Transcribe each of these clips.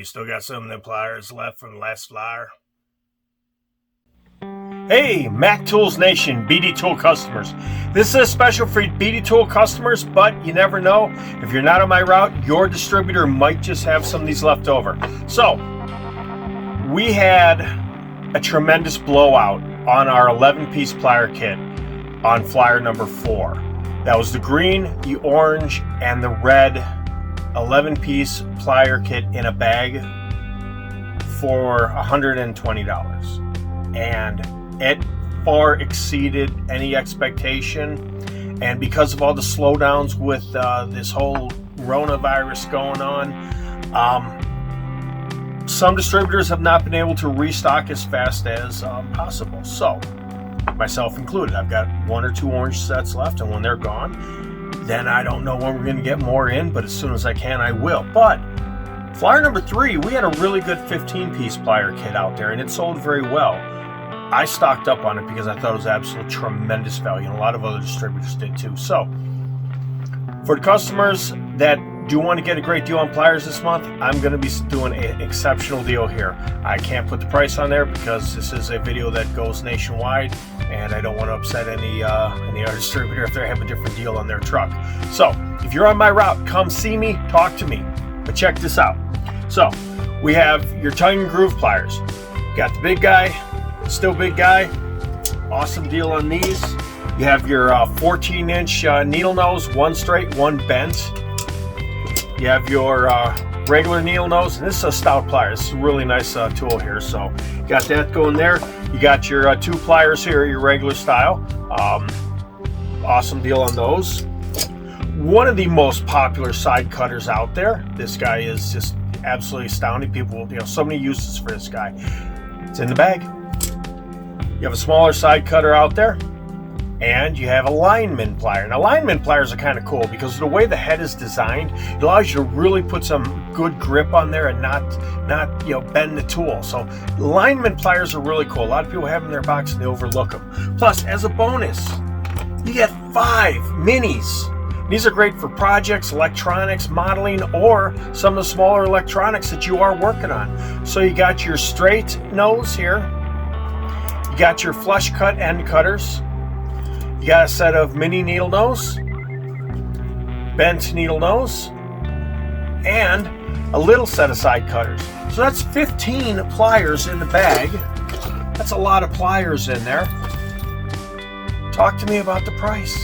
You still got some of them pliers left from the last flyer? Hey, Mac Tools Nation, BD Tool customers. This is special for BD Tool customers, but you never know. If you're not on my route, your distributor might just have some of these left over. So, we had a tremendous blowout on our 11-piece plier kit on flyer number 4. That was the green, the orange, and the red 11-piece plier kit in a bag for $120. And it far exceeded any expectation. And because of all the slowdowns with this whole coronavirus going on, some distributors have not been able to restock as fast as possible. So, myself included, I've got 1 or 2 orange sets left, and when they're gone, then I don't know when we're going to get more in, but as soon as I can, I will. But flyer number 3, we had a really good 15-piece plier kit out there, and it sold very well. I stocked up on it because I thought it was absolute tremendous value, and a lot of other distributors did too. So, for the customers that do want to get a great deal on pliers this month, I'm going to be doing an exceptional deal here. I can't put the price on there because this is a video that goes nationwide, and I don't want to upset any other distributor if they have a different deal on their truck. So, if you're on my route, come see me, talk to me. But check this out. So, we have your tongue and groove pliers. Got the big guy, still big guy. Awesome deal on these. You have your 14-inch needle nose, one straight, one bent. You have your regular needle nose, and this is a stout plier. This is a really nice tool here. So you got that going there. You got your 2 pliers here, your regular style. Awesome deal on those. One of the most popular side cutters out there. This guy is just absolutely astounding. People, so many uses for this guy. It's in the bag. You have a smaller side cutter out there. And you have a lineman plier. Now, lineman pliers are kind of cool because of the way the head is designed, it allows you to really put some good grip on there and not bend the tool. So lineman pliers are really cool. A lot of people have them in their box and they overlook them. Plus, as a bonus, you get 5 minis. These are great for projects, electronics, modeling, or some of the smaller electronics that you are working on. So you got your straight nose here. You got your flush cut end cutters. You got a set of mini needle nose, bent needle nose, and a little set of side cutters. So that's 15 pliers in the bag. That's a lot of pliers in there. Talk to me about the price.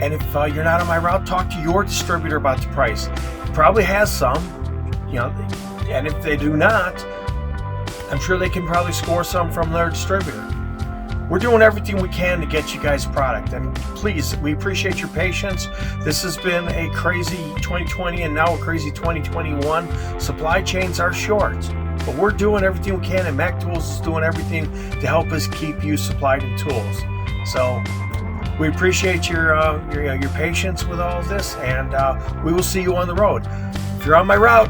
And if you're not on my route, talk to your distributor about the price. Probably has some, and if they do not, I'm sure they can probably score some from their distributor. We're doing everything we can to get you guys product, and please, we appreciate your patience. This has been a crazy 2020 and now a crazy 2021. Supply chains are short, but we're doing everything we can, and Mac Tools is doing everything to help us keep you supplied in tools. So we appreciate your patience with all of this, and we will see you on the road. If you're on my route,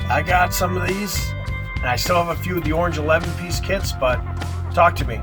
I got some of these, and I still have a few of the orange 11-piece kits, but talk to me.